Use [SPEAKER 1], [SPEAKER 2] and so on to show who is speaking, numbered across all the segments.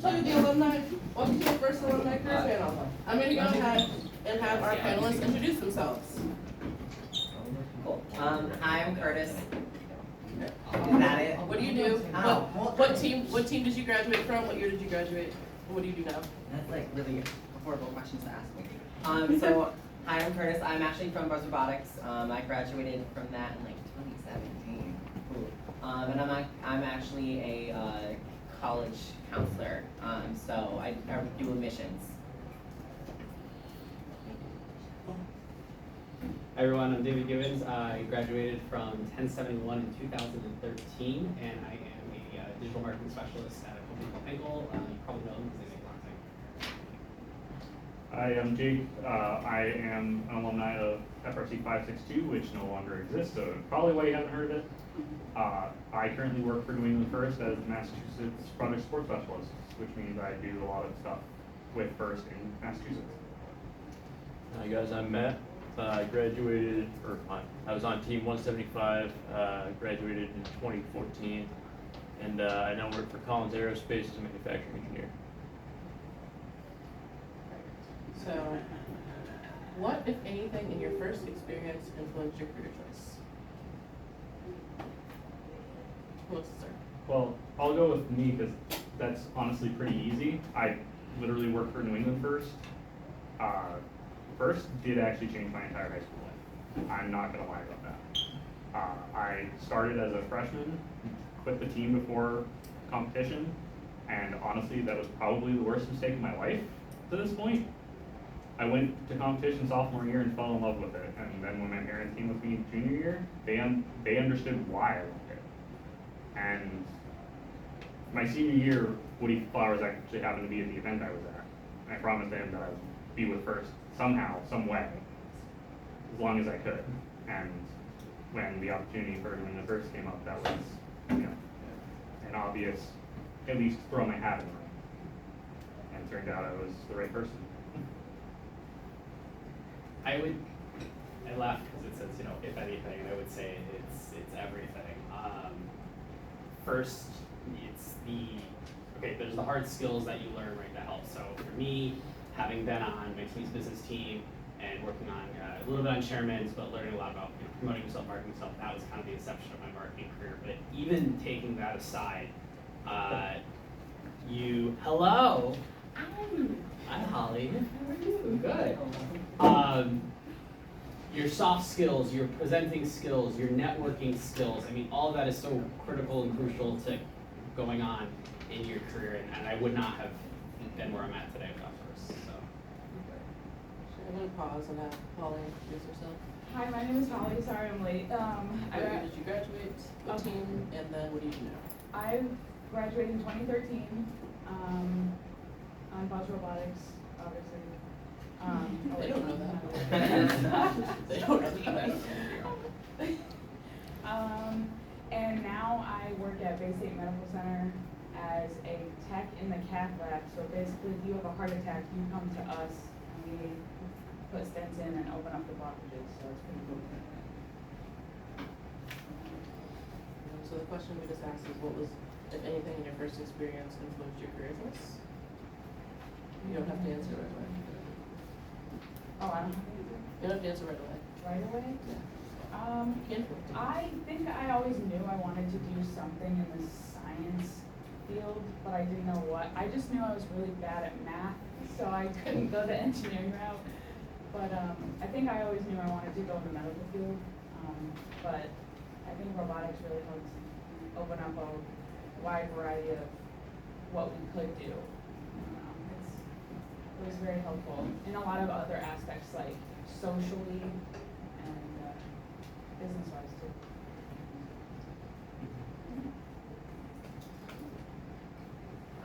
[SPEAKER 1] Play with the alumni. Welcome to the first alumni career panel. I'm going to go ahead and have our panelists introduce themselves.
[SPEAKER 2] Cool. Hi, I'm Curtis. Is that it?
[SPEAKER 1] What do you do? What team did you graduate from? What year did you graduate? And what do you do now?
[SPEAKER 2] That's like really horrible questions to ask me. So hi, I'm Curtis. I'm actually from Buzz Robotics. I graduated from that in like 2017. And I'm actually a college counselor. So I do admissions.
[SPEAKER 3] Hi everyone, I'm David Gibbons. I graduated from 1071 in 2013, and I am a digital marketing specialist at a company called Henkel. You probably know them because they make content.
[SPEAKER 4] Hi, I'm Jake. I am an alumni of FRC 562, which no longer exists, so probably why you haven't heard of it. I currently work for New England First as Massachusetts Product Support Specialist, which means I do a lot of stuff with First in Massachusetts.
[SPEAKER 5] Hi guys, I'm Matt. I graduated, I was on team 175, graduated in 2014, and I now work for Collins Aerospace as a manufacturing engineer.
[SPEAKER 1] So, what, if anything, in your first experience influenced your career choice? Who wants to start?
[SPEAKER 4] Well, I'll go with me because that's honestly pretty easy. I literally work for New England First. First did actually change my entire high school life. I'm not gonna lie about that. I started as a freshman, quit the team before competition, and honestly, that was probably the worst mistake of my life to this point. I went to competition sophomore year and fell in love with it, and then when my parents came with me junior year, they understood why I loved it. And my senior year, Woody Flowers actually happened to be at the event I was at, and I promised him that I would be with First somehow, some way, as long as I could. And when the opportunity for doing the First came up, that was, an obvious, at least throw my hat in the ring. And it turned out I was the right person.
[SPEAKER 3] I laugh because it says, if anything, and I would say it's everything. First, there's the hard skills that you learn right to help. So for me, having been on my team's business team and working on a little bit on chairman's, but learning a lot about promoting yourself, marketing yourself, that was kind of the inception of my marketing career. But even taking that aside, hello, I'm Holly. How are you? Good. Your soft skills, your presenting skills, your networking skills. I mean, all of that is so critical and crucial to going on in your career, and I would not have been where I'm at today without First. So.
[SPEAKER 1] I'm going to pause and have Holly introduce herself.
[SPEAKER 6] Hi, my name is Holly. Sorry I'm late.
[SPEAKER 1] Where did you graduate? What team? And then what do you do now?
[SPEAKER 6] I graduated in 2013 on Buzz Robotics, obviously.
[SPEAKER 1] They don't know that. They don't know that.
[SPEAKER 6] And now I work at Bay State Medical Center as a tech in the cath lab. So basically, if you have a heart attack, you come to us and we put stents in and open up the blockages. So it's pretty cool.
[SPEAKER 1] So the question we just asked is, what was, if anything, in your first experience influenced your career choice? You don't have to answer right away.
[SPEAKER 6] Oh, I don't have to answer.
[SPEAKER 1] You don't have to answer right away.
[SPEAKER 6] Right away?
[SPEAKER 1] Yeah. You can.
[SPEAKER 6] I think I always knew I wanted to do something in the science field, but I didn't know what. I just knew I was really bad at math, so I couldn't go the engineering route. But I think I always knew I wanted to go in the medical field, but I think robotics really helps open up a wide variety of what we could do. It was very helpful in a lot of other aspects, like socially and business-wise too.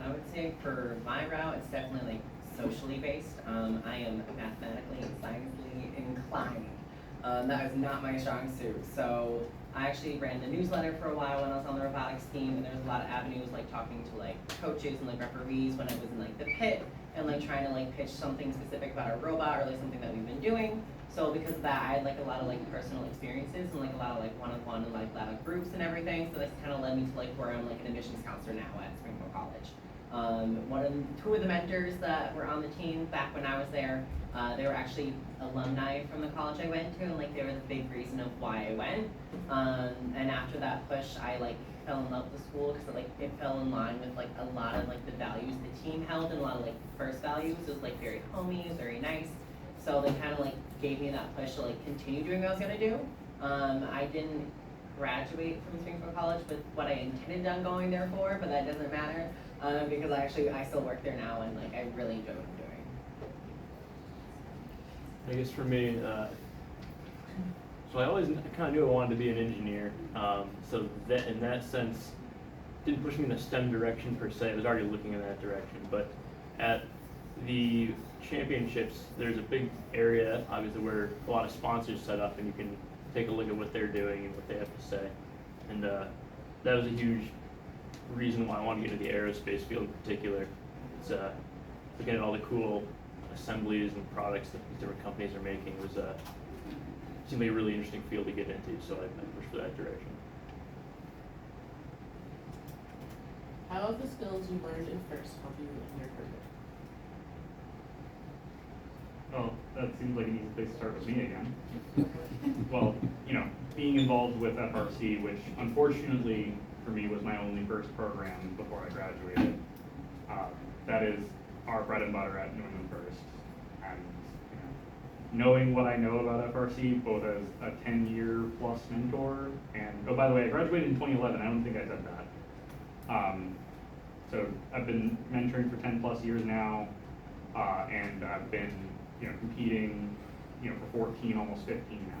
[SPEAKER 2] I would say for my route, it's definitely like socially based. I am mathematically and scientifically inclined. That is not my strong suit. So I actually ran the newsletter for a while when I was on the robotics team, and there's a lot of avenues like talking to like coaches and like referees when I was in like the pit, and like trying to like pitch something specific about a robot or like something that we've been doing. So because of that, I had like a lot of like personal experiences and like a lot of like one-on-one and like a lot of groups and everything. So that's kind of led me to like where I'm like an admissions counselor now at Springfield College. Two of the mentors that were on the team back when I was there, they were actually alumni from the college I went to, and like they were the big reason of why I went. And after that push, I like fell in love with the school because it fell in line with like a lot of like the values the team held, and a lot of like first values. It was like very homey, very nice. So they kind of like gave me that push to like continue doing what I was gonna do. I didn't graduate from Springfield College with what I intended on going there for, but that doesn't matter because I still work there now, and like I really enjoy what I'm doing.
[SPEAKER 5] I guess for me, so I always kind of knew I wanted to be an engineer. So that in that sense, didn't push me in a STEM direction per se. I was already looking in that direction. But at the championships, there's a big area, obviously, where a lot of sponsors set up, and you can take a look at what they're doing and what they have to say. And that was a huge reason why I wanted to get into the aerospace field in particular. It's looking at all the cool assemblies and products that these different companies are making was seemed like a really interesting field to get into, so I pushed for that direction.
[SPEAKER 1] How have the skills you learned in FIRST helped you in your career?
[SPEAKER 4] Well, that seems like an easy place to start with me again. Well, you know, being involved with FRC, which unfortunately for me was my only FIRST program before I graduated. That is our bread and butter at New England FIRST. And you know, knowing what I know about FRC, both as a 10-year plus mentor, and oh, by the way, I graduated in 2011. I don't think I said that. So I've been mentoring for 10 plus years now, and I've been competing for 14, almost 15 now.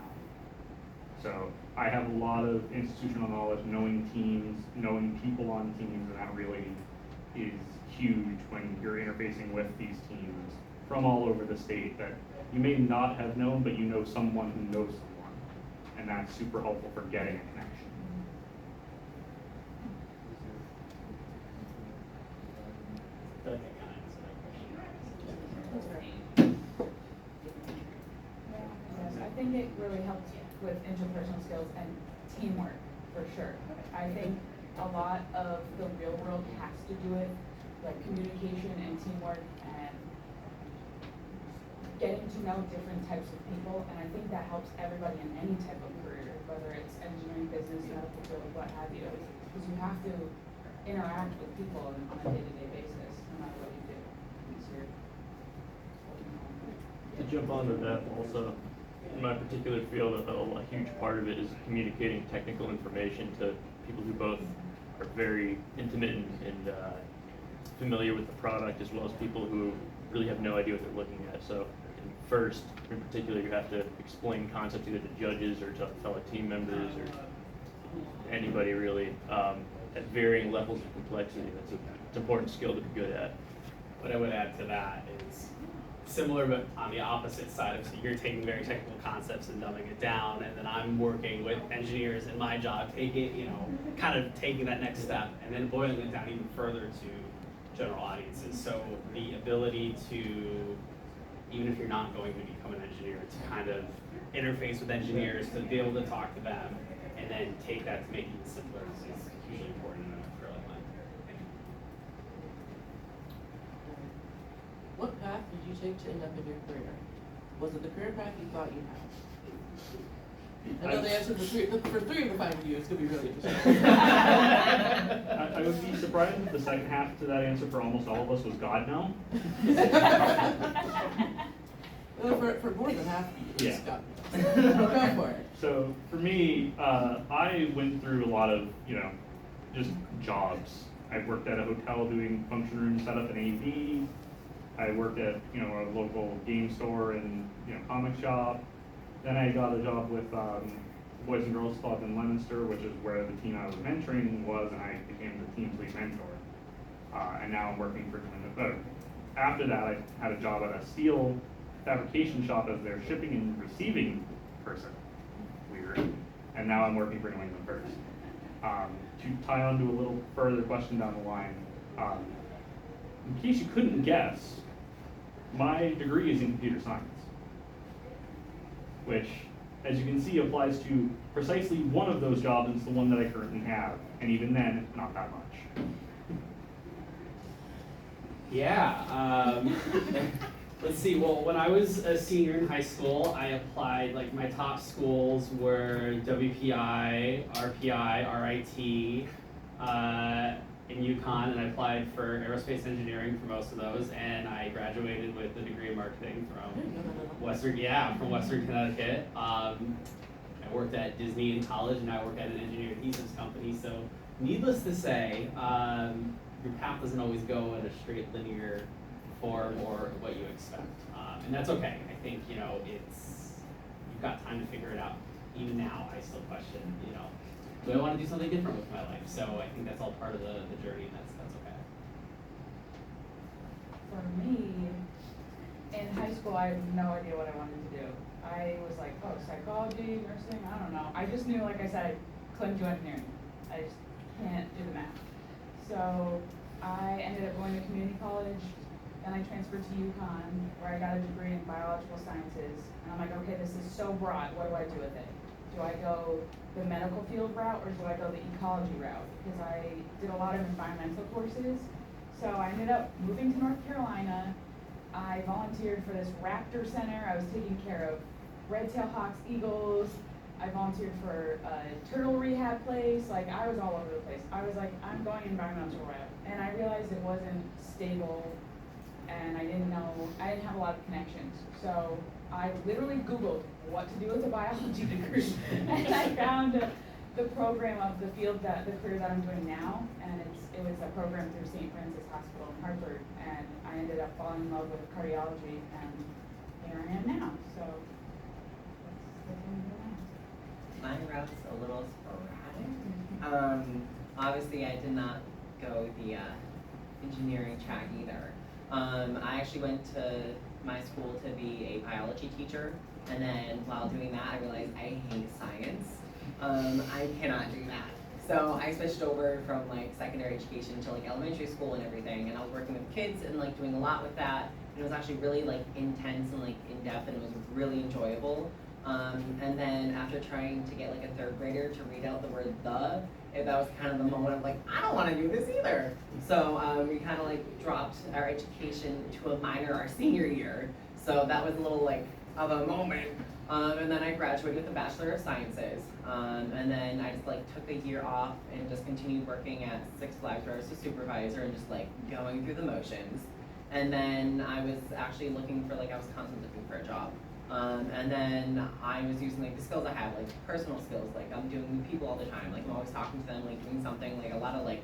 [SPEAKER 4] So I have a lot of institutional knowledge, knowing teams, knowing people on teams, and that really is huge when you're interfacing with these teams from all over the state that you may not have known, but you know someone who knows someone, and that's super helpful for getting a connection.
[SPEAKER 6] Yes, I think it really helps with interpersonal skills and teamwork, for sure. I think a lot of the real world has to do with like communication and teamwork and getting to know different types of people, and I think that helps everybody in any type of career, whether it's engineering, business, medical field, what have you, because you have to interact with people on a day-to-day basis, no matter what you do. It's your
[SPEAKER 5] To jump onto that also, in my particular field, a huge part of it is communicating technical information to people who both are very intimate and familiar with the product, as well as people who really have no idea what they're looking at. So first, in particular, you have to explain concepts either to judges or to fellow team members or anybody really at varying levels of complexity. It's an important skill to be good at.
[SPEAKER 3] What I would add to that is similar, but on the opposite side of, so you're taking very technical concepts and dumbing it down, and then I'm working with engineers in my job, kind of taking that next step and then boiling it down even further to general audiences. So the ability to, even if you're not going to become an engineer, to kind of interface with engineers, to be able to talk to them, and then take that to make it simpler is hugely important in a career like mine.
[SPEAKER 1] What path did you take to end up in your career? Was it the career path you thought you had? I know the answer for three of the 5 of you is going to be really interesting.
[SPEAKER 4] I would be surprised if the second half to that answer for almost all of us was God no.
[SPEAKER 1] Well, for more than half of you, it's
[SPEAKER 4] Yeah.
[SPEAKER 1] Go for it.
[SPEAKER 4] So for me, I went through a lot of, just jobs. I worked at a hotel doing function room setup and AV. I worked at, a local game store and, comic shop. Then I got a job with Boys and Girls Club in Leominster, which is where the team I was mentoring was, and I became the team's lead mentor. And now I'm working for after that, I had a job at a steel fabrication shop as their shipping and receiving person. Weird. And now I'm working for New England FIRST. To tie on to a little further question down the line, in case you couldn't guess, my degree is in computer science, which, as you can see, applies to precisely one of those jobs, and it's the one that I currently have, and even then, not that much.
[SPEAKER 3] Yeah, let's see, well, when I was a senior in high school, I applied, like, my top schools were WPI, RPI, RIT, in UConn, and I applied for aerospace engineering for most of those, and I graduated with a degree in marketing from Western Connecticut. I worked at Disney in college, and I work at an engineering adhesives company, so needless to say, your path doesn't always go in a straight linear form or what you expect. And that's okay. I think, you've got time to figure it out. Even now, I still question, do I want to do something different with my life? So I think that's all part of the journey, and that's okay.
[SPEAKER 6] For me, in high school, I had no idea what I wanted to do. I was like, oh, psychology, nursing, I don't know. I just knew, like I said, I couldn't do engineering. I just can't do the math. So I ended up going to community college, then I transferred to UConn, where I got a degree in biological sciences. And I'm like, okay, this is so broad, what do I do with it? Do I go the medical field route, or do I go the ecology route? Because I did a lot of environmental courses. So I ended up moving to North Carolina. I volunteered for this raptor center. I was taking care of red-tailed hawks, eagles. I volunteered for a turtle rehab place. Like, I was all over the place. I was like, I'm going environmental route. And I realized it wasn't stable, and I didn't have a lot of connections. So I literally Googled what to do with a biology degree. And I found the program of the career that I'm doing now. And it was a program through St. Francis Hospital in Hartford. And I ended up falling in love with cardiology, and here I am now. So that's what I'm doing now.
[SPEAKER 2] My route's a little sporadic. Obviously, I did not go the engineering track either. I actually went to my school to be a biology teacher, and then while doing that, I realized I hate science. I cannot do that. So I switched over from like secondary education to like elementary school and everything, and I was working with kids and like doing a lot with that. And it was actually really like intense and like in depth, and it was really enjoyable. And then after trying to get like a third grader to read out the word "the," that was kind of the moment of like, I don't want to do this either. So we kind of like dropped our education to a minor our senior year. So that was a little like of a moment. And then I graduated with a Bachelor of Sciences. And then I just like took a year off and just continued working at Six Flags where I was a supervisor and just like going through the motions. And then I was actually looking for I was constantly looking for a job. And then I was using like the skills I have, like personal skills, like I'm doing with people all the time, like I'm always talking to them, like doing something, like a lot of like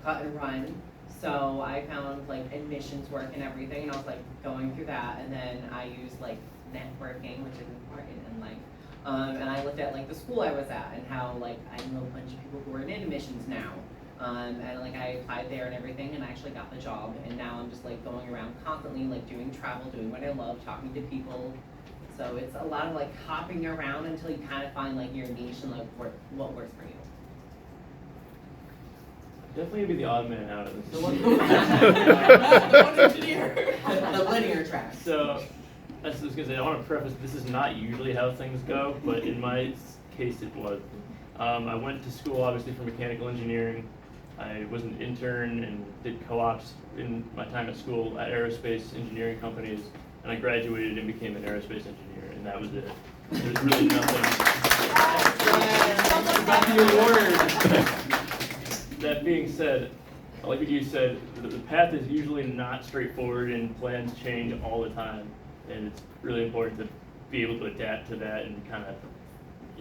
[SPEAKER 2] cut and run. So I found like admissions work and everything, and I was like going through that, and then I used like networking, which is important in life. And I looked at like the school I was at and how like I know a bunch of people who are in admissions now. And like I applied there and everything, and I actually got the job, and now I'm just like going around constantly like doing travel, doing what I love, talking to people. So it's a lot of like hopping around until you kind of find like your niche and like what works for you.
[SPEAKER 5] Definitely gonna be the odd man out of this.
[SPEAKER 1] The one engineer.
[SPEAKER 2] The linear track.
[SPEAKER 5] So, I was gonna say, I want to preface, this is not usually how things go, but in my case it was. I went to school obviously for mechanical engineering. I was an intern and did co-ops in my time at school at aerospace engineering companies, and I graduated and became an aerospace engineer, and that was it. There's really nothing.
[SPEAKER 3] Got the award.
[SPEAKER 5] That being said, like what you said, the path is usually not straightforward and plans change all the time. And it's really important to be able to adapt to that and kind of,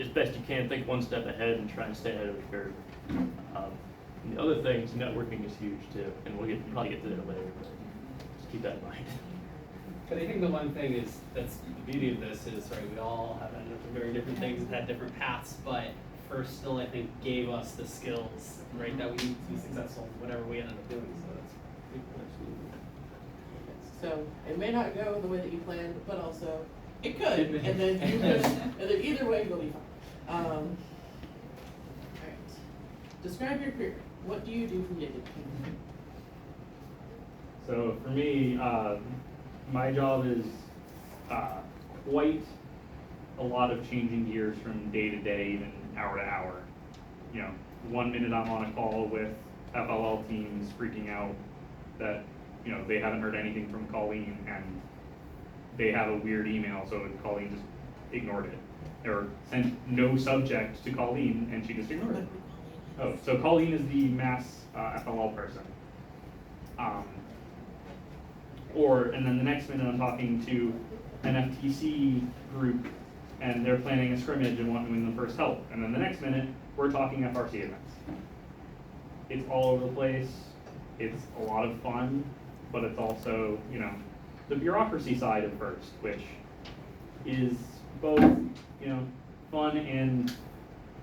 [SPEAKER 5] as best you can, think one step ahead and try and stay ahead of the curve. And the other things, networking is huge too, and we'll probably get to that later, but just keep that in mind.
[SPEAKER 3] But I think the one thing is, that's the beauty of this is, right, we all have ended up in very different things and had different paths, but first still, I think, gave us the skills, right, that we need to be successful in whatever we ended up doing, so that's pretty cool.
[SPEAKER 1] So it may not go the way that you planned, but also it could,
[SPEAKER 3] It may.
[SPEAKER 1] and then you could, and then either way you'll be fine. All right. Describe your career. What do you do from day to day?
[SPEAKER 4] So for me, my job is quite a lot of changing gears from day to day, even hour to hour. One minute I'm on a call with FLL teams freaking out that you know, they haven't heard anything from Colleen and they have a weird email, so Colleen just ignored it. Or sent no subject to Colleen and she just ignored it. Oh, so Colleen is the mass FLL person. And then the next minute I'm talking to an FTC group and they're planning a scrimmage and wanting the first help. And then the next minute, we're talking FRC events. It's all over the place. It's a lot of fun, but it's also, you know, the bureaucracy side of FIRST, which is both, you know, fun and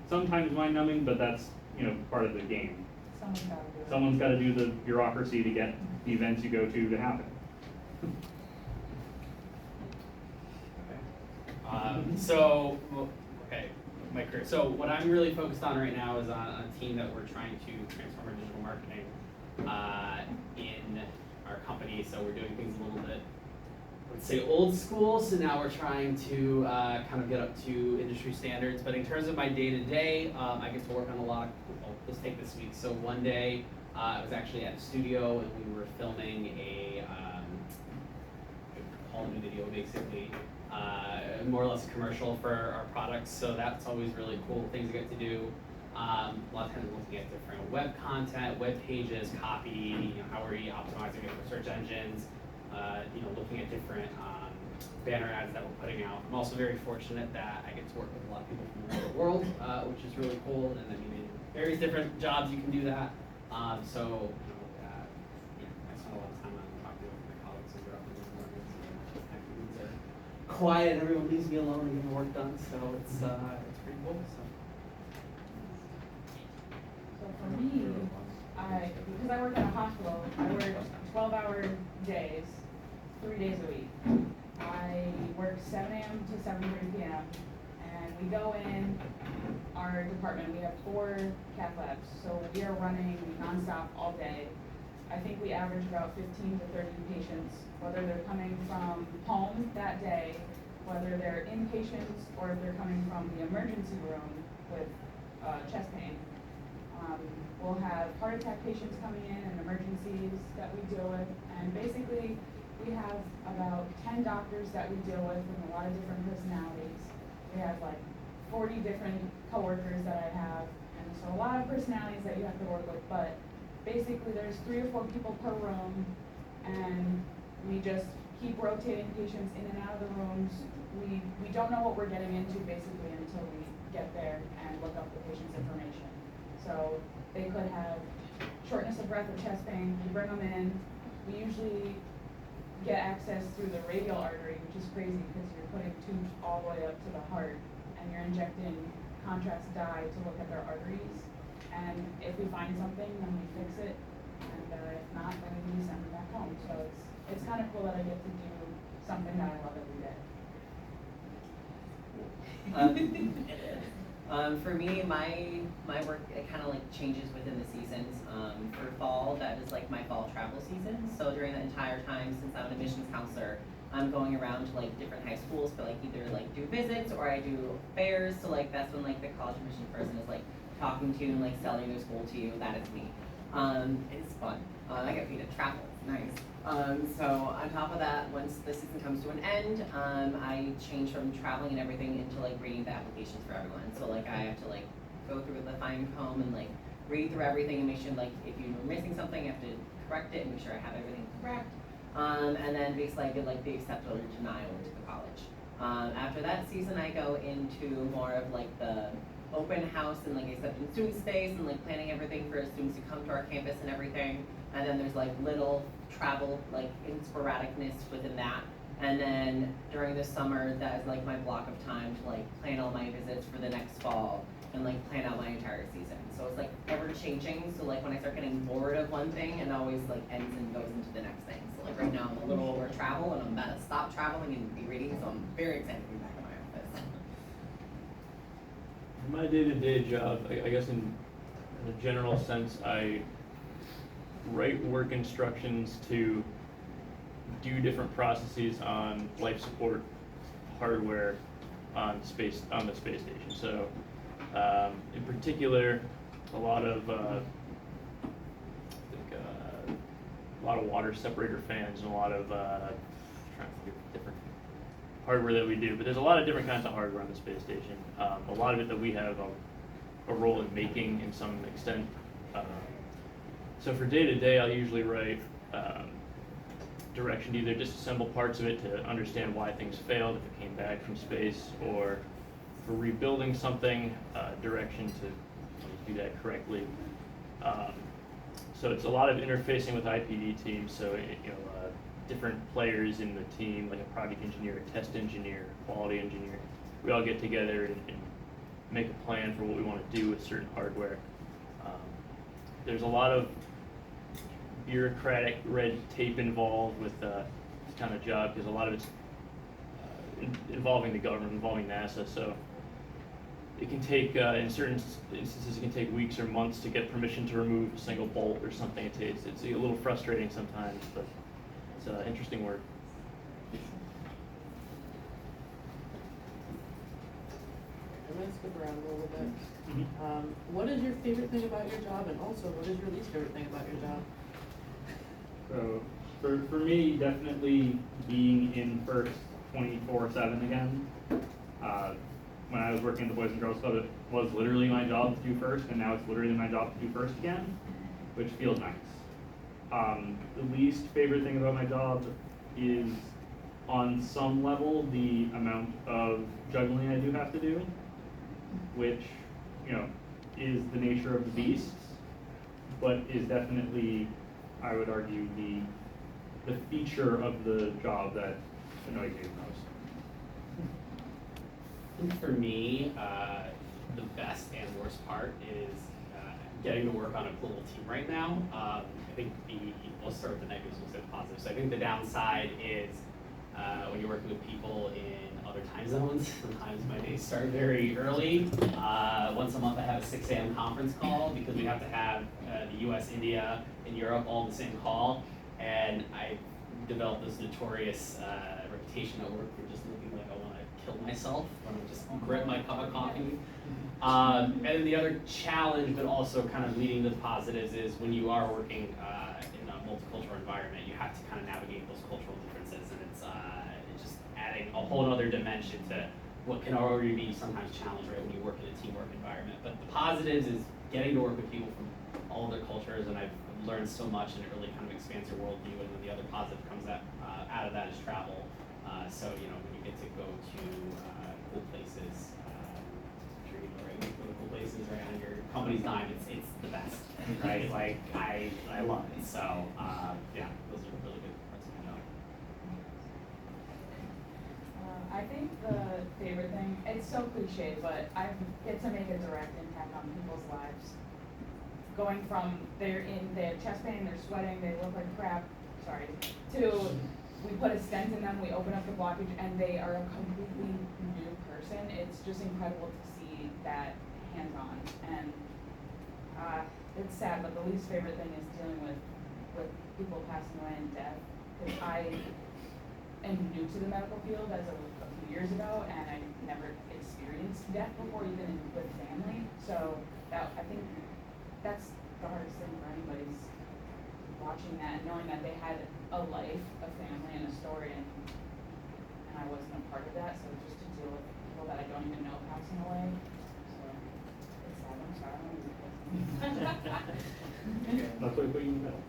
[SPEAKER 4] sometimes mind-numbing, but that's, you know, part of the game.
[SPEAKER 6] Someone's gotta do it.
[SPEAKER 4] Someone's got to do the bureaucracy to get the events you go to happen.
[SPEAKER 3] My career. So what I'm really focused on right now is on a team that we're trying to transform our digital marketing in our company. So we're doing things a little bit, let's say, old school. So now we're trying to kind of get up to industry standards. But in terms of my day-to-day, I get to work on a lot. Let's take this week. So one day I was actually at a studio and we were filming a home video, basically. More or less a commercial for our products, so that's always really cool things I get to do. A lot of times looking at different web content, web pages, copy, you know, how are we optimizing it for search engines, you know, looking at different banner ads that we're putting out. I'm also very fortunate that I get to work with a lot of people from around the world, which is really cool, and I mean, in various different jobs you can do that. So, you know, yeah, I spend a lot of time on talking with my colleagues as they're up in the mornings, and activities are quiet, everyone leaves me alone and getting work done, so it's pretty cool.
[SPEAKER 6] So for me, because I work at a hospital, I work 12-hour days, 3 days a week. I work 7 a.m. to 7:30 p.m. and we go in our department. We have 4 cath labs, so we are running nonstop all day. I think we average about 15 to 30 patients, whether they're coming from home that day, whether they're inpatients, or if they're coming from the emergency room with chest pain. We'll have heart attack patients coming in and emergencies that we deal with, and basically we have about 10 doctors that we deal with and a lot of different personalities. We have like 40 different coworkers that I have, and so a lot of personalities that you have to work with, but basically there's 3 or 4 people per room, and we just keep rotating patients in and out of the rooms. We don't know what we're getting into basically until we get there and look up the patient's information. So they could have shortness of breath or chest pain. We bring them in. We usually get access through the radial artery, which is crazy because you're putting tubes all the way up to the heart and you're injecting contrast dye to look at their arteries. And if we find something, then we fix it. And if not, then we send them back home. So it's kind of cool that I get to do something that I love every day.
[SPEAKER 2] For me, my work, it kind of like changes within the seasons. For fall, that is like my fall travel season. So during the entire time, since I'm an admissions counselor, I'm going around to like different high schools for like either like do visits or I do fairs. So like that's when like the college admissions person is like talking to you and like selling their school to you. That is me. It's fun. I get paid to travel. It's nice. So on top of that, once the season comes to an end, I change from traveling and everything into like reading the applications for everyone. So like I have to like go through the fine comb and like read through everything and make sure like if you're missing something, you have to correct it and make sure I have everything correct. And then basically I get like the accept or denial into the college. After that season, I go into more of like the open house and like accepting student space and like planning everything for students to come to our campus and everything. And then there's like little travel like in sporadicness within that. And then during the summer, that is like my block of time to like plan all my visits for the next fall and like plan out my entire season. So it's like ever changing. So like when I start getting bored of one thing, it always like ends and goes into the next thing. So like right now I'm a little over travel and I'm about to stop traveling and be reading. So I'm very excited to be back in my office.
[SPEAKER 5] My day-to-day job, I guess in a general sense, I write work instructions to do different processes on life support hardware on the space station. So in particular, a lot of a lot of water separator fans and a lot of trying to think of different hardware that we do. But there's a lot of different kinds of hardware on the space station. A lot of it that we have a role in making in some extent. So for day to day, I'll usually write direction to either disassemble parts of it to understand why things failed if it came back from space, or for rebuilding something, direction to do that correctly. So it's a lot of interfacing with IPD teams. So different players in the team, like a project engineer, a test engineer, quality engineer. We all get together and make a plan for what we want to do with certain hardware. There's a lot of bureaucratic red tape involved with this kind of job, because a lot of it's involving the government, involving NASA. So it can take, in certain instances, it can take weeks or months to get permission to remove a single bolt or something. It's a little frustrating sometimes, but it's interesting work.
[SPEAKER 1] I'm gonna skip around a little bit. What is your favorite thing about your job, and also what is your least favorite thing about your job?
[SPEAKER 4] So for me, definitely being in first 24/7 again. When I was working at the Boys and Girls Club, it was literally my job to do first, and now it's literally my job to do first again, which feels nice. The least favorite thing about my job is, on some level, the amount of juggling I do have to do, which, is the nature of the beast, but is definitely, I would argue, the feature of the job that annoys me the most.
[SPEAKER 3] I think for me, the best and worst part is getting to work on a global team right now. I think we'll start with the negatives, we'll say the positives. So I think the downside is when you're working with people in other time zones, sometimes my days start very early. Once a month I have a 6 a.m. conference call because we have to have the US, India, and Europe all in the same call. And I developed this notorious reputation at work for just looking like I want to kill myself when I just grip my cup of coffee. And then the other challenge, but also kind of leading to the positives, is when you are working in a multicultural environment, you have to kind of navigate those cultural differences, and it's just adding a whole other dimension to what can already be sometimes challenged, right, when you work in a teamwork environment. But the positives is getting to work with people from all other cultures, and I've learned so much, and it really kind of expands your worldview. And then the other positive comes out of that is travel. So when you get to go to cool places, cool places right on your company's dime, it's the best, right? Like I love it. So yeah, those are really good parts of my job.
[SPEAKER 6] I think the favorite thing, it's so cliche, but I get to make a direct impact on people's lives. Going from they have chest pain, they're sweating, they look like crap, to we put a stent in them, we open up the blockage, and they are a completely new person. It's just incredible to see that hands-on. And it's sad, but the least favorite thing is dealing with people passing away and death. Because I am new to the medical field as of a few years ago, and I never experienced death before, even with family. So I think that's the hardest thing for anybody's watching that, knowing that they had a life, a family, and a story, and I wasn't a part of that. So just to deal with people that I don't even know passing away, so it's sad. I'm sorry.
[SPEAKER 4] That's what I put you in the middle.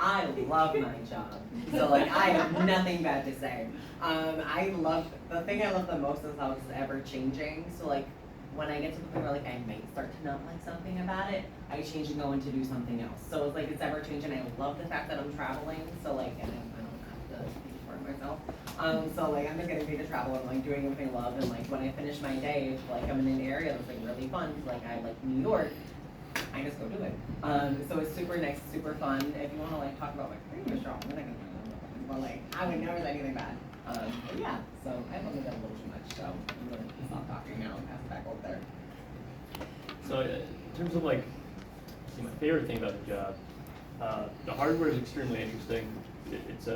[SPEAKER 2] I love my job, so I have nothing bad to say. The thing I love the most is how it's ever changing. So when I get to the point where I might start to not like something about it, I change and go in to do something else. So it's ever changing. I love the fact that I'm traveling. So and I don't have to speak for myself. So I'm just getting paid to travel and doing everything I love. And when I finish my day, if I'm in an area that's really fun, I like New York, I just go do it. So it's super nice, super fun. If you want to talk about my previous job, I'm not gonna talk about it, but I would never say anything bad. But yeah, so I love that a little too much. So I'm gonna stop talking now and pass it back over there.
[SPEAKER 5] So in terms of my favorite thing about the job, the hardware is extremely interesting. It's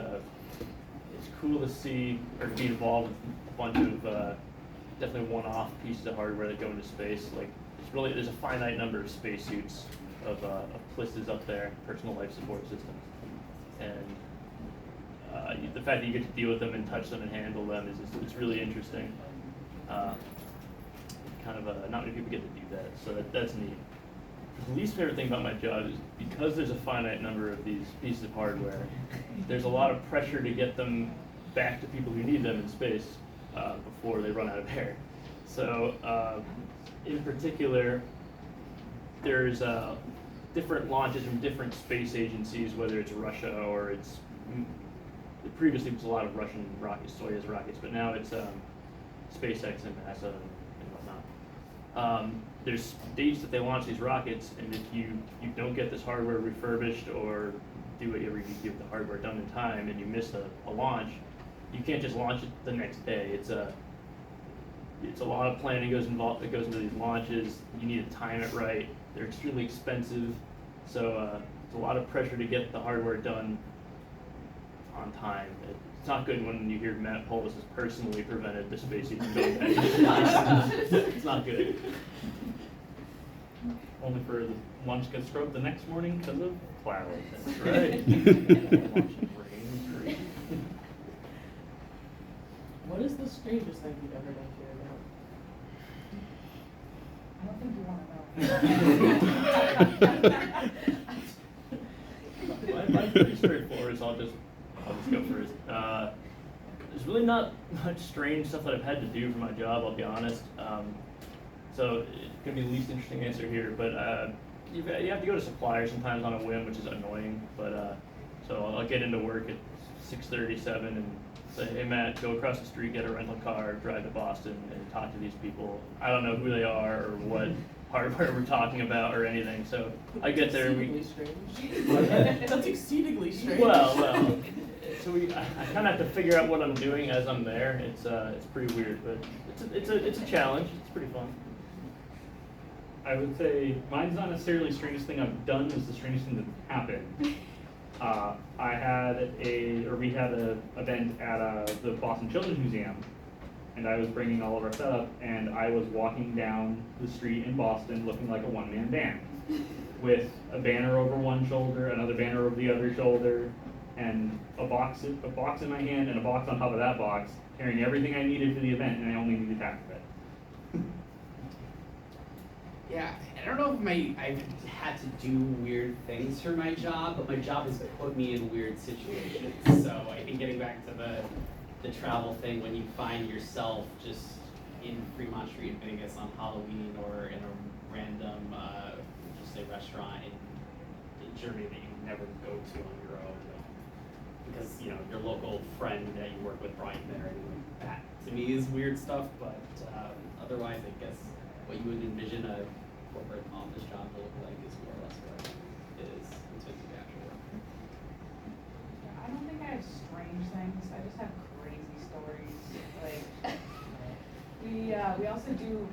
[SPEAKER 5] cool to see or be involved with a bunch of definitely one-off pieces of hardware that go into space. There's a finite number of spacesuits of PLISs up there, personal life support systems, and the fact that you get to deal with them and touch them and handle them is just, it's really interesting. Not many people get to do that, so that's neat. The least favorite thing about my job is because there's a finite number of these pieces of hardware, there's a lot of pressure to get them back to people who need them in space before they run out of air. So in particular, there's different launches from different space agencies, whether it's Russia or it's, previously it was a lot of Russian rockets, Soyuz rockets, but now it's SpaceX and NASA and whatnot. There's dates that they launch these rockets, and if you don't get this hardware refurbished or do whatever you need to get the hardware done in time and you miss a launch, you can't just launch it the next day. It's a lot of planning that goes into these launches. You need to time it right. They're extremely expensive, so it's a lot of pressure to get the hardware done on time. It's not good when you hear Matt Polis has personally prevented the space from going back. It's not good.
[SPEAKER 4] Only for the lunch gets scrubbed the next morning because of clouds.
[SPEAKER 5] That's right.
[SPEAKER 1] What is the strangest thing you've ever done to your job?
[SPEAKER 6] I don't think you wanna know.
[SPEAKER 5] Mine's pretty straightforward, so I'll just go first. There's really not much strange stuff that I've had to do for my job, I'll be honest. So it's gonna be the least interesting answer here, but you have to go to suppliers sometimes on a whim, which is annoying. But so I'll get into work at 6:37 and say, hey Matt, go across the street, get a rental car, drive to Boston, and talk to these people. I don't know who they are or what hardware we're talking about or anything. So I get there and we.
[SPEAKER 1] Strange. That's exceedingly strange.
[SPEAKER 5] Well. So I kind of have to figure out what I'm doing as I'm there. It's pretty weird, but it's a challenge. It's pretty fun.
[SPEAKER 4] I would say mine's not necessarily the strangest thing I've done, it's the strangest thing that happened. We had an event at the Boston Children's Museum, and I was bringing all of our setup, and I was walking down the street in Boston looking like a one-man band, with a banner over one shoulder, another banner over the other shoulder, and a box in my hand, and a box on top of that box, carrying everything I needed for the event, and I only needed half of it.
[SPEAKER 3] Yeah, I don't know if I've had to do weird things for my job, but my job has put me in weird situations. So I think getting back to the travel thing, when you find yourself just in Fremont Street in Vegas on Halloween or in a random, just a restaurant in Germany that you never go to on your own, because your local friend that you work with brought you there, and that to me is weird stuff. But otherwise, I guess what you would envision a corporate office job to look like is more or less what it is in terms of the actual work.
[SPEAKER 6] Yeah, I don't think I have strange things. I just have crazy stories. Like we also do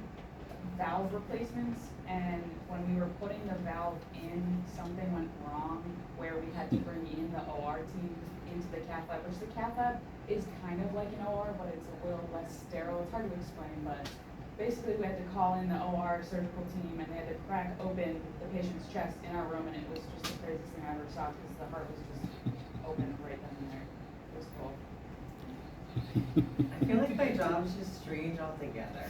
[SPEAKER 6] valve replacements, and when we were putting the valve in, something went wrong where we had to bring in the OR team into the cath lab, which the cath lab is kind of like an OR, but it's a little less sterile. It's hard to explain, but basically we had to call in the OR surgical team, and they had to crack open the patient's chest in our room, and it was just the craziest thing I ever saw because the heart was just open right then and there. It was cool.
[SPEAKER 2] I feel like my job's just strange altogether.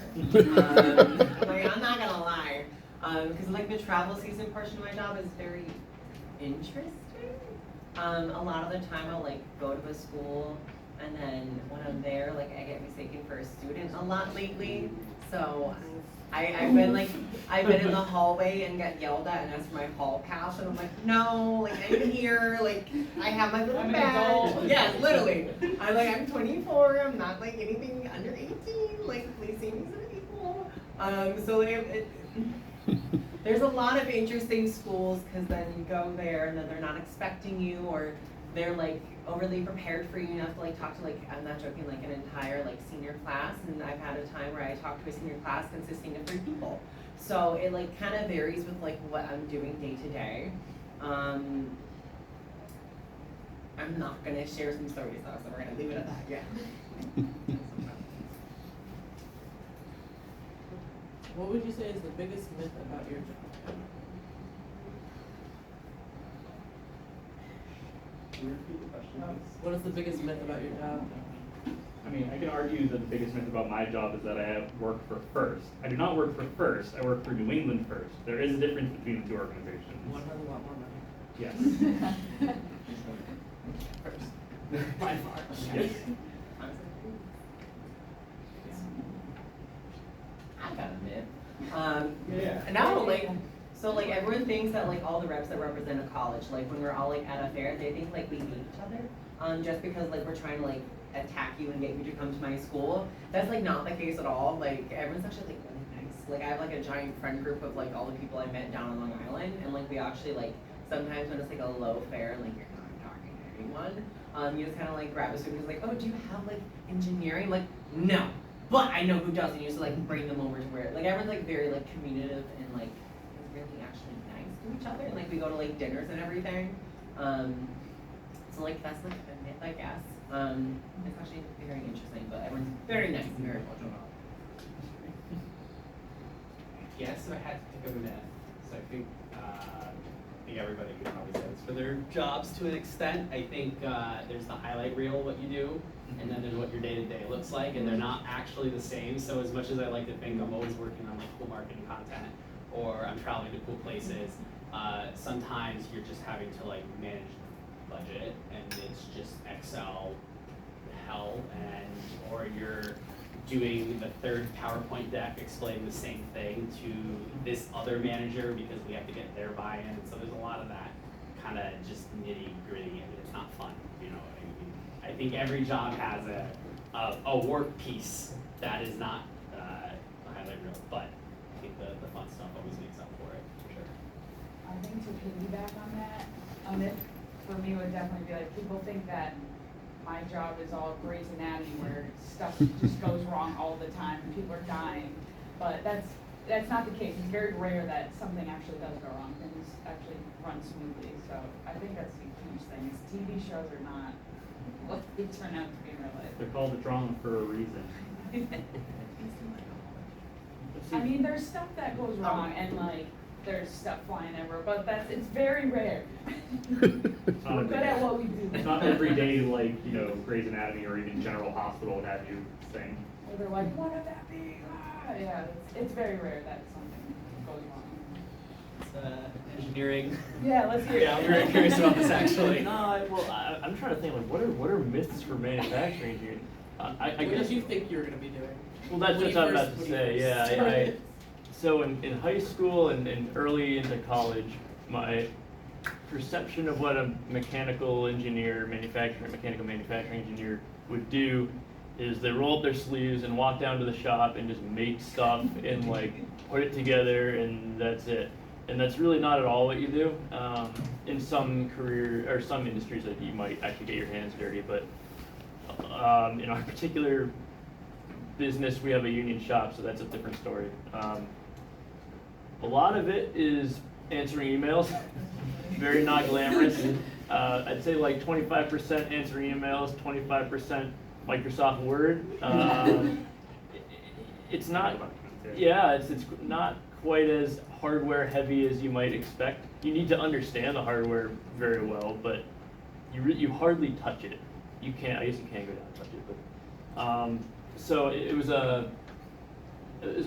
[SPEAKER 2] I'm not gonna lie, because the travel season portion of my job is very interesting. A lot of the time I'll go to a school, and then when I'm there, I get mistaken for a student a lot lately. So I've been in the hallway and get yelled at and asked for my hall pass, and I'm like, no, I'm here, I have my little
[SPEAKER 6] I'm an
[SPEAKER 2] badge.
[SPEAKER 6] adult.
[SPEAKER 2] Yeah, literally. I'm 24, I'm not anything under 18, please see me as an equal. There's a lot of interesting schools, because then you go there and then they're not expecting you, or they're overly prepared for you. You have to talk to I'm not joking, an entire senior class. And I've had a time where I talked to a senior class consisting of 3 people. So it kind of varies with what I'm doing day to day. I'm not gonna share some stories though, so we're gonna leave it at that. Yeah.
[SPEAKER 1] What would you say is the biggest myth about your job?
[SPEAKER 7] Can you repeat the question, please?
[SPEAKER 1] What is the biggest myth about your job?
[SPEAKER 4] I mean, I can argue that the biggest myth about my job is that I have work for First. I do not work for First, I work for New England First. There is a difference between the two organizations.
[SPEAKER 1] One has a lot more money.
[SPEAKER 4] Yes.
[SPEAKER 1] First. By far.
[SPEAKER 4] Yes.
[SPEAKER 2] I gotta admit.
[SPEAKER 7] Yeah.
[SPEAKER 2] And now, like, so like everyone thinks that like all the reps that represent a college, like when we're all like at a fair, they think like we hate each other. Just because like we're trying to like attack you and get you to come to my school. That's like not the case at all. Like everyone's actually like really nice. Like I have like a giant friend group of like all the people I met down on Long Island, and like we actually like sometimes when it's like a low fare and like you're not talking to anyone, you just kind of like grab a student who's like, oh, do you have like engineering? Like, no, but I know who does, and you just like bring them over to where like everyone's like very like communicative and like is really actually nice to each other, and like we go to like dinners and everything. So like that's like a myth, I guess. It's actually very interesting, but everyone's very nice and very cordial.
[SPEAKER 3] Yes, if I had to pick a myth, so I think everybody could probably say this for their jobs to an extent. I think there's the highlight reel, what you do, and then there's what your day-to-day looks like, and they're not actually the same. So as much as I like to think I'm always working on like cool marketing content, or I'm traveling to cool places, sometimes you're just having to like manage budget, and it's just Excel hell, and or you're doing the third PowerPoint deck explaining the same thing to this other manager because we have to get their buy-in. So there's a lot of that kind of just nitty-gritty. I mean, it's not fun, you know what I mean? I think every job has a work piece that is not the highlight reel, but I think the fun stuff always makes up for it, for sure.
[SPEAKER 6] I think to piggyback on that, a myth for me would definitely be like, people think that my job is all Grey's Anatomy where stuff just goes wrong all the time and people are dying. But that's not the case. It's very rare that something actually does go wrong. Things actually run smoothly. So I think that's a huge thing. Is TV shows are not what they turn out to be in real life.
[SPEAKER 4] They're called the drama for a reason.
[SPEAKER 6] I mean, there's stuff that goes wrong and like there's stuff flying everywhere, but it's very rare. We're good at what we do.
[SPEAKER 4] It's not every day like, you know, Grey's Anatomy or even General Hospital would have you sing.
[SPEAKER 6] Or they're like, what would that be? Ah, yeah, it's very rare that something goes wrong.
[SPEAKER 3] It's engineering.
[SPEAKER 6] Yeah, let's hear it.
[SPEAKER 3] Yeah, I'm very curious about this actually.
[SPEAKER 5] No, I'm trying to think like what are myths for manufacturing here? I
[SPEAKER 1] What
[SPEAKER 5] guess
[SPEAKER 1] did you think you were gonna be doing?
[SPEAKER 5] well that's
[SPEAKER 1] when
[SPEAKER 5] what
[SPEAKER 1] you
[SPEAKER 5] I'm about
[SPEAKER 1] first-
[SPEAKER 5] to
[SPEAKER 1] when you
[SPEAKER 5] say.
[SPEAKER 1] first
[SPEAKER 5] Yeah,
[SPEAKER 1] started?
[SPEAKER 5] so in high school and early into college, my perception of what a mechanical manufacturing engineer would do is they roll up their sleeves and walk down to the shop and just make stuff and like put it together and that's it. And that's really not at all what you do. In some career or some industries that you might actually get your hands dirty, but in our particular business, we have a union shop, so that's a different story. A lot of it is answering emails, very not glamorous. I'd say like 25% answering emails, 25% Microsoft Word. It's not, yeah, it's not quite as hardware heavy as you might expect. You need to understand the hardware very well, but you hardly touch it. You can't, I guess you can go down and touch it, but so it was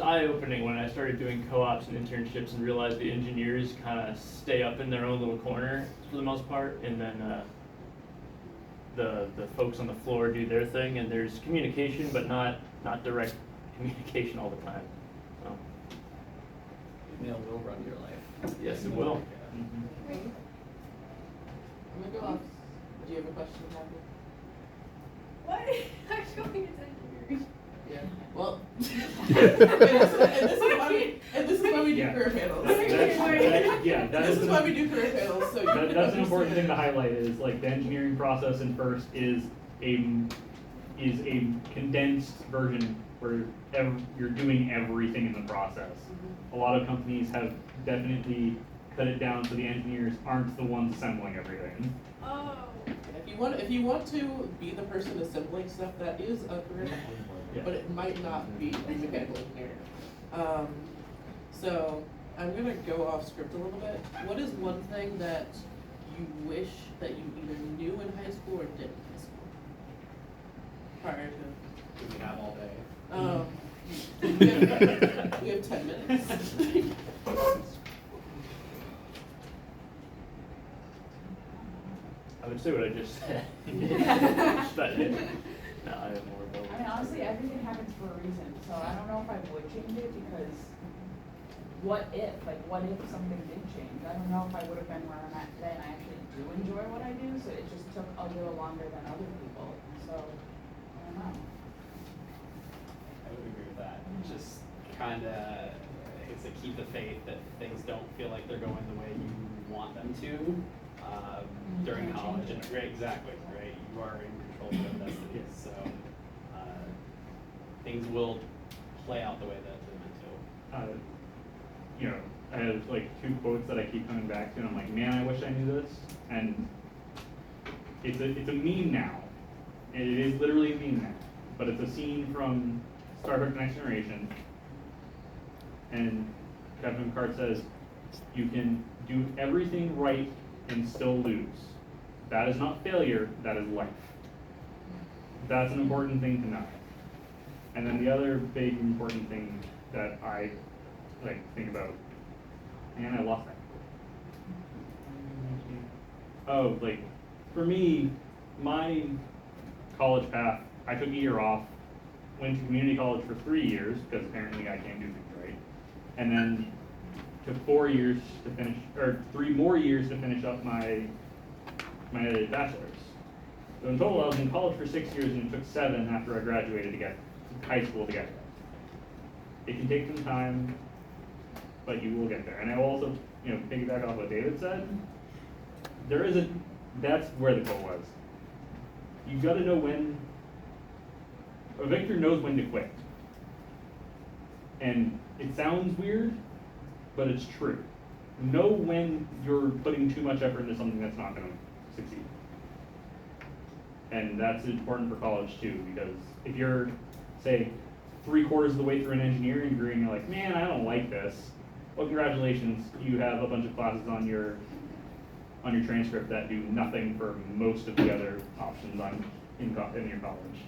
[SPEAKER 5] eye-opening when I started doing co-ops and internships and realized the engineers kind of stay up in their own little corner for the most part, and then the folks on the floor do their thing, and there's communication, but not direct communication all the time. So,
[SPEAKER 3] Email will run your life.
[SPEAKER 5] yes, it will.
[SPEAKER 1] I'm gonna go off. Do you have a question, Kathy?
[SPEAKER 8] What? I'm going into engineering.
[SPEAKER 1] Yeah. Well, and this is why we do
[SPEAKER 4] Yeah.
[SPEAKER 1] career panels.
[SPEAKER 4] This
[SPEAKER 1] This is why we do career panels. So you
[SPEAKER 4] That's an important thing to highlight is like the engineering process in First is a condensed version where you're doing everything in the process. A lot of companies have definitely cut it down so the engineers aren't the ones assembling everything.
[SPEAKER 8] Oh.
[SPEAKER 1] If you want to be the person assembling stuff, that is a career path,
[SPEAKER 4] Yeah.
[SPEAKER 1] but it might not be a mechanical engineer. So I'm gonna go off script a little bit. What is one thing that you wish that you either knew in high school or did in high school? Prior to,
[SPEAKER 3] Do we have all day?
[SPEAKER 1] we have 10 minutes.
[SPEAKER 5] I would say what I just said. But, no, I have more about
[SPEAKER 6] I mean, honestly, everything happens for a reason, so I don't know if I would change it because what if something did change? I don't know if I would have been where I'm at today and I actually do enjoy what I do, so it just took a little longer than other people, so, I don't know.
[SPEAKER 3] I would agree with that. Just kinda, it's to keep the faith that things don't feel like they're going the way you want them to, during
[SPEAKER 6] can't
[SPEAKER 3] college.
[SPEAKER 6] change
[SPEAKER 3] And, right, exactly, right? You are in control of your destiny, so, things will play out the way that they're meant to.
[SPEAKER 4] You know, I have like 2 quotes that I keep coming back to, and I'm like, man, I wish I knew this. And it's a meme now. And it is literally a meme now. But it's a scene from Star Trek Next Generation. And Captain Picard says, you can do everything right and still lose. That is not failure, that is life. That's an important thing to know. And then the other big important thing that I think about, and I lost that. Oh, for me, my college path, I took a year off, went to community college for 3 years, because apparently I can't do things right, and then took 4 years to finish, or 3 more years to finish up my bachelor's. So in total, I was in college for 6 years, and it took 7 after I graduated to get to high school to get there. It can take some time, but you will get there. And I will also, piggyback off what David said. That's where the goal was. You've got to know when. A victor knows when to quit. And it sounds weird, but it's true. Know when you're putting too much effort into something that's not going to succeed. And that's important for college too, because if you're, say, 3/4 of the way through an engineering degree and you're like, man, I don't like this. Well, congratulations, you have a bunch of classes on your transcript that do nothing for most of the other options in your college.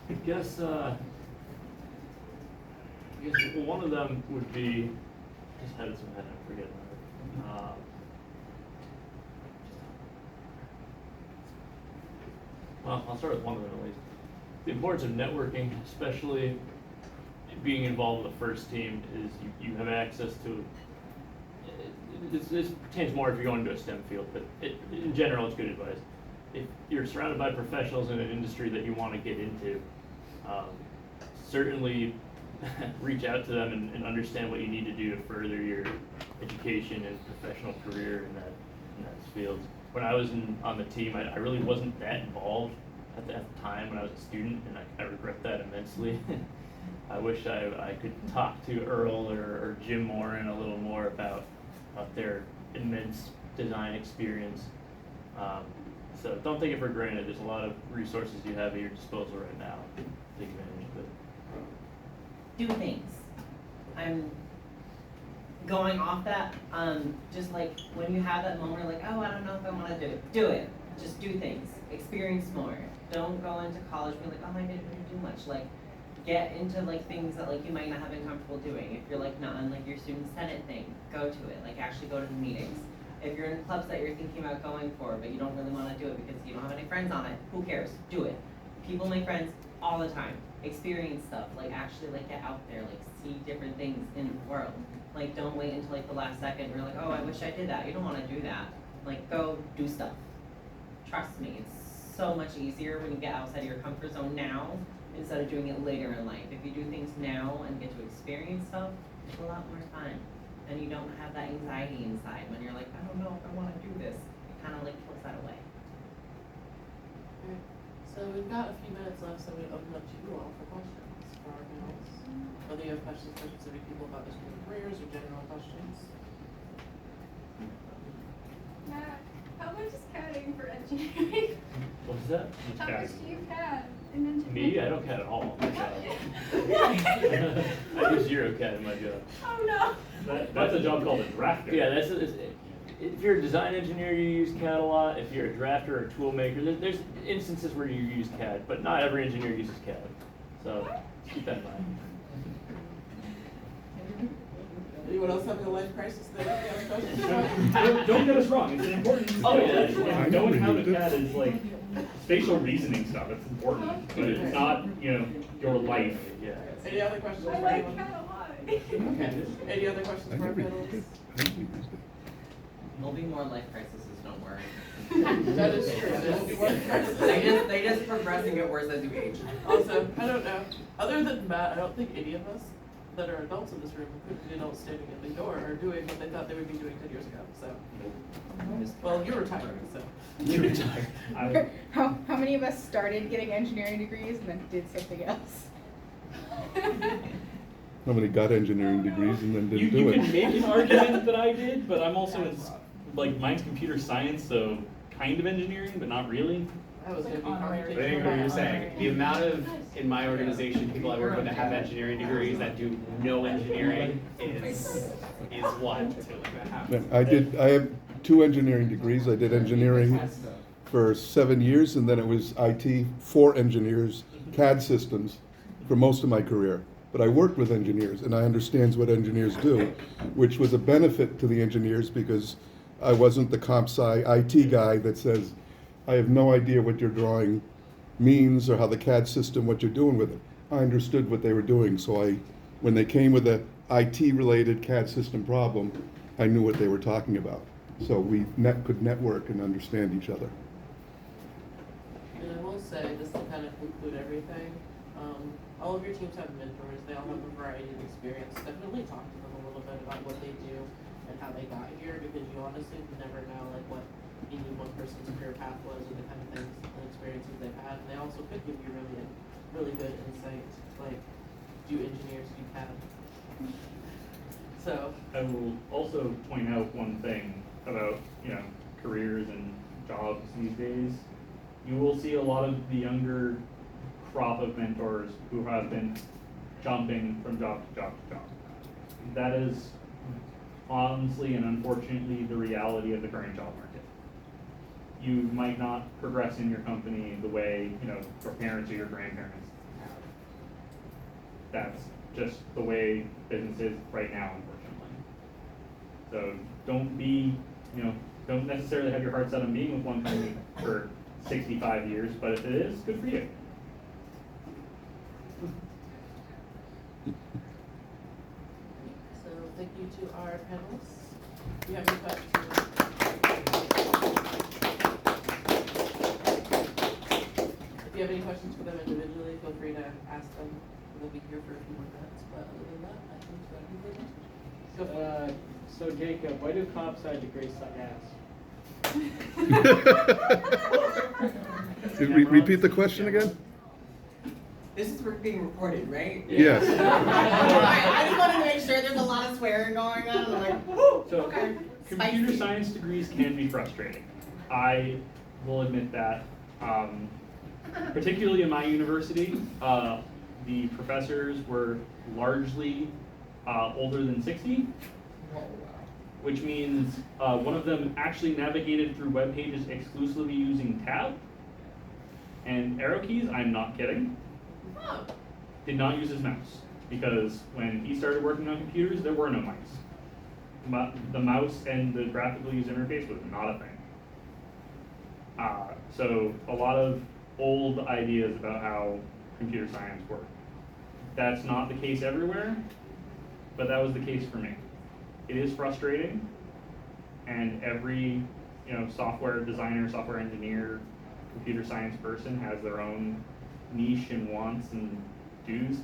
[SPEAKER 5] I guess one of them would be, just had it in my head, I forget about it. Well, I'll start with one of them at least. The importance of networking, especially being involved with the first team, is you have access to. This pertains more if you're going to a STEM field, but in general, it's good advice. If you're surrounded by professionals in an industry that you want to get into, certainly reach out to them and understand what you need to do to further your education and professional career in that field. When I was on the team, I really wasn't that involved at the time when I was a student, and I regret that immensely. I wish I could talk to Earl or Jim Morin a little more about their immense design experience. So don't take it for granted. There's a lot of resources you have at your disposal right now. Take advantage of it.
[SPEAKER 2] Do things. I'm going off that, just like when you have that moment like, oh, I don't know if I want to do it. Do it. Just do things. Experience more. Don't go into college and be like, oh, I didn't really do much. Like, get into like things that like you might not have been comfortable doing. If you're like not on like your student senate thing, go to it. Like actually go to the meetings. If you're in clubs that you're thinking about going for, but you don't really want to do it because you don't have any friends on it, who cares? Do it. People make friends all the time. Experience stuff. Like actually like get out there. Like see different things in the world. Like don't wait until like the last second and you're like, oh, I wish I did that. You don't want to do that. Like go do stuff. Trust me, it's so much easier when you get outside of your comfort zone now instead of doing it later in life. If you do things now and get to experience stuff, it's a lot more fun. And you don't have that anxiety inside when you're like, I don't know if I want to do this. It kind of like pulls that away.
[SPEAKER 1] Alright, so we've got a few minutes left, so we open up to you all for questions for our panels. Whether you have questions for specific people about their student careers or general questions.
[SPEAKER 8] Matt, how much is CADing for engineering?
[SPEAKER 5] What's that?
[SPEAKER 8] How much do you CAD in engineering?
[SPEAKER 5] Me? I don't CAD at all. I use EuroCAD in my job.
[SPEAKER 8] Oh no.
[SPEAKER 4] That's a job called a drafter.
[SPEAKER 5] Yeah, if you're a design engineer, you use CAD a lot. If you're a drafter or a tool maker, there's instances where you use CAD, but not every engineer uses CAD. So keep that in mind.
[SPEAKER 1] Anyone else having a life crisis that you have questions about?
[SPEAKER 4] Don't get us wrong, it's an important skill.
[SPEAKER 5] Oh, yeah.
[SPEAKER 4] And knowing how to CAD is like spatial reasoning stuff, it's important, but it's not, your life.
[SPEAKER 5] Yeah.
[SPEAKER 1] Any other questions
[SPEAKER 8] I
[SPEAKER 1] for
[SPEAKER 8] like
[SPEAKER 1] anyone?
[SPEAKER 8] cat a lot.
[SPEAKER 1] Any other questions for our panelists?
[SPEAKER 2] There'll be more life crises, don't worry.
[SPEAKER 1] That is true. There will be one crisis.
[SPEAKER 2] They just progress and get worse as you age.
[SPEAKER 1] Also, I don't know. Other than Matt, I don't think any of us that are adults in this room could be adults standing at the door are doing what they thought they would be doing 10 years ago. So, well, you're retiring, so.
[SPEAKER 5] You're retired.
[SPEAKER 9] How many of us started getting engineering degrees and then did something else?
[SPEAKER 10] How many got engineering degrees and then didn't do
[SPEAKER 11] You
[SPEAKER 10] it?
[SPEAKER 11] can make an argument that I did, but I'm also in, mine's computer science, so kind of engineering, but not really.
[SPEAKER 1] That was going to be
[SPEAKER 6] Honorary.
[SPEAKER 3] I think what you're saying, the amount of, in my organization, people I work with that have engineering degrees that do no engineering is wild to me.
[SPEAKER 10] I have 2 engineering degrees. I did engineering for 7 years, and then it was IT for engineers, CAD systems for most of my career. But I worked with engineers, and I understand what engineers do, which was a benefit to the engineers because I wasn't the comp sci IT guy that says, I have no idea what your drawing means or how the CAD system, what you're doing with it. I understood what they were doing, so when they came with a IT-related CAD system problem, I knew what they were talking about. So we could network and understand each other.
[SPEAKER 1] And I will say, just to kind of conclude everything, all of your teams have mentors. They all have a variety of experience. Definitely talk to them a little bit about what they do and how they got here, because you honestly never know what any one person's career path was or the kind of things and experiences they've had. And they also could give you really good insight, like, do engineers do CAD? So
[SPEAKER 4] I will also point out one thing about, careers and jobs these days. You will see a lot of the younger crop of mentors who have been jumping from job to job to job. That is honestly and unfortunately the reality of the current job market. You might not progress in your company the way, your parents or your grandparents have. That's just the way business is right now, unfortunately. So don't necessarily have your heart set on being with one company for 65 years, but if it is, good for you.
[SPEAKER 1] So thank you to our panelists. Do you have any questions? If you have any questions for them individually, feel free to ask them. We'll be here for a few more minutes, but other than that, I think that concludes it. Go for it.
[SPEAKER 7] So Jacob, why do comp sci degrees suck ass?
[SPEAKER 10] Repeat the question again?
[SPEAKER 2] This is being recorded, right?
[SPEAKER 10] Yes.
[SPEAKER 2] I just wanted to make sure there's a lot of swearing going on. I'm like, woo,
[SPEAKER 4] So,
[SPEAKER 2] okay.
[SPEAKER 4] computer
[SPEAKER 2] Spicy.
[SPEAKER 4] science degrees can be frustrating. I will admit that. Particularly in my university, the professors were largely older than 60, which means one of them actually navigated through web pages exclusively using tab and arrow keys. I'm not kidding. Did not use his mouse, because when he started working on computers, there were no mice. The mouse and the graphical user interface was not a thing. So a lot of old ideas about how computer science worked. That's not the case everywhere, but that was the case for me. It is frustrating, and every software designer, software engineer, computer science person has their own niche and wants and dues.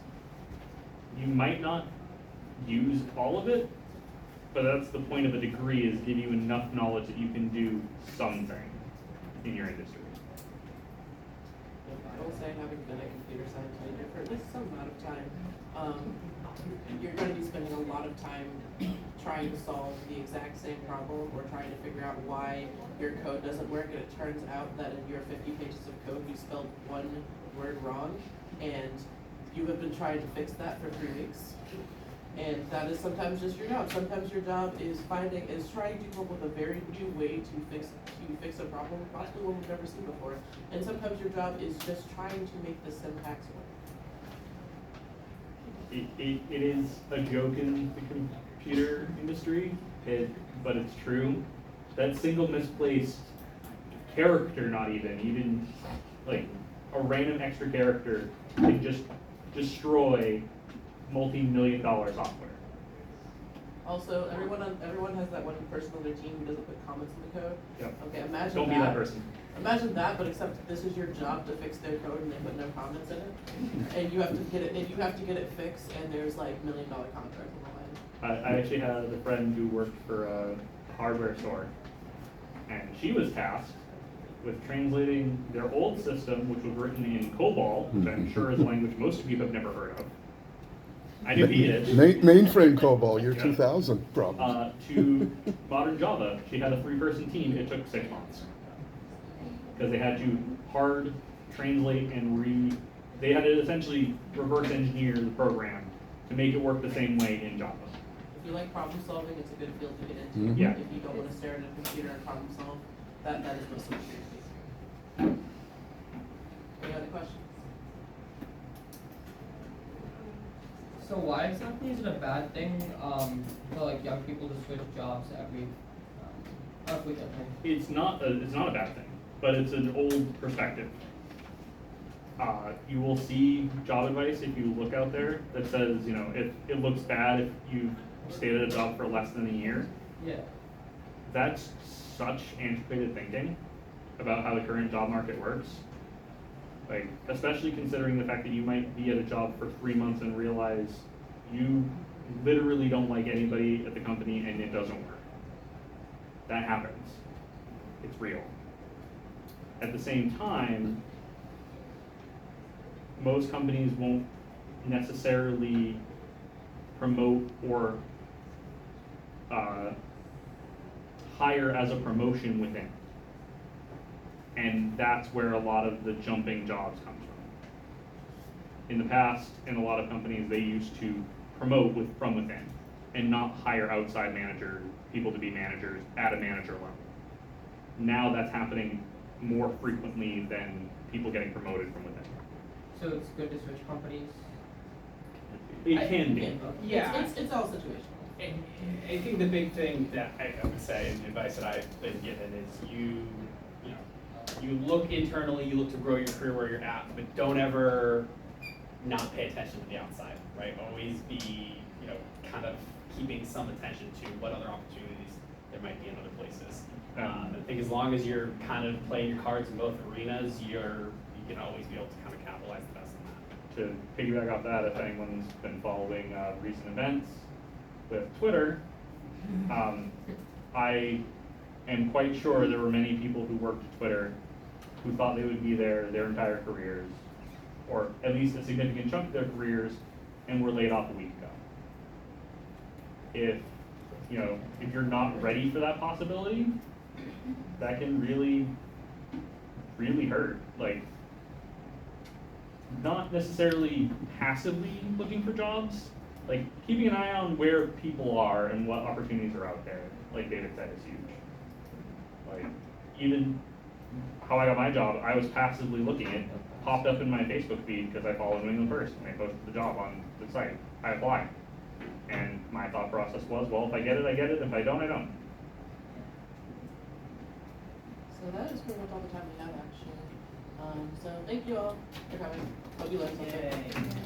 [SPEAKER 4] You might not use all of it, but that's the point of a degree, is give you enough knowledge that you can do something in your industry.
[SPEAKER 1] I will say, having been a computer science major for at least some amount of time, you're going to be spending a lot of time trying to solve the exact same problem or trying to figure out why your code doesn't work, and it turns out that in your 50 pages of code you spelled one word wrong, and you have been trying to fix that for 3 weeks. And that is sometimes just your job. Sometimes your job is trying to come up with a very new way to fix a problem, possibly one we've never seen before. And sometimes your job is just trying to make the syntax work.
[SPEAKER 11] It is a joke in the computer industry, but it's true. That single misplaced character, not even like a random extra character, can just destroy multi-million-dollar software.
[SPEAKER 1] Also, everyone has that one person on their team who doesn't put comments in the code.
[SPEAKER 11] Yep.
[SPEAKER 1] Okay, imagine
[SPEAKER 11] Don't be that person.
[SPEAKER 1] Imagine that, but except this is your job to fix their code and they put no comments in it, and you have to get it fixed, and there's like $1 million contracts on the line.
[SPEAKER 11] I actually had a friend who worked for a hardware store, and she was tasked with translating their old system, which was written in COBOL, which I'm sure is a language most of you have never heard of. I knew he did.
[SPEAKER 10] Mainframe COBOL, year
[SPEAKER 11] Yeah.
[SPEAKER 10] 2000 problems.
[SPEAKER 11] To modern Java. She had a 3-person team. It took 6 months because they had to hard translate and they had to essentially reverse engineer the program to make it work the same way in Java.
[SPEAKER 1] If you like problem solving, it's a good field to get into.
[SPEAKER 10] Mhm.
[SPEAKER 11] Yeah.
[SPEAKER 1] If you don't want to stare at a computer and problem solve, that is most of the Any other questions?
[SPEAKER 12] So why exactly is it a bad thing for like young people to switch jobs every weekend?
[SPEAKER 11] It's not a bad thing, but it's an old perspective. You will see job advice if you look out there that says, if it looks bad if you stayed at a job for less than a year.
[SPEAKER 12] Yeah.
[SPEAKER 11] That's such antiquated thinking about how the current job market works. Like, especially considering the fact that you might be at a job for 3 months and realize you literally don't like anybody at the company and it doesn't work. That happens. It's real. At the same time, most companies won't necessarily promote or hire as a promotion within. And that's where a lot of the jumping jobs comes from. In the past, in a lot of companies, they used to promote from within and not hire outside people to be managers at a manager level. Now that's happening more frequently than people getting promoted from within.
[SPEAKER 12] So it's good to switch companies?
[SPEAKER 11] It can be.
[SPEAKER 3] Yeah.
[SPEAKER 1] It's all situational.
[SPEAKER 3] I think the big thing that I would say, and the advice that I've been given is you look internally, you look to grow your career where you're at, but don't ever not pay attention to the outside, right? Always be, kind of keeping some attention to what other opportunities there might be in other places. I think as long as you're kind of playing your cards in both arenas, you can always be able to kind of capitalize the best on that.
[SPEAKER 11] To piggyback off that, if anyone's been following recent events with Twitter, I am quite sure there were many people who worked at Twitter who thought they would be there their entire careers, or at least a significant chunk of their careers, and were laid off a week ago. If you're not ready for that possibility, that can really, really hurt. Like, not necessarily passively looking for jobs, like keeping an eye on where people are and what opportunities are out there, like David said, is huge. Like, even how I got my job, I was passively looking. It popped up in my Facebook feed because I follow New England First, and they posted the job on the site. I applied. And my thought process was, well, if I get it, I get it. If I don't, I don't.
[SPEAKER 1] So that is pretty much all the time we have, actually. So thank you all for coming. Hope you learned something.
[SPEAKER 2] Yay.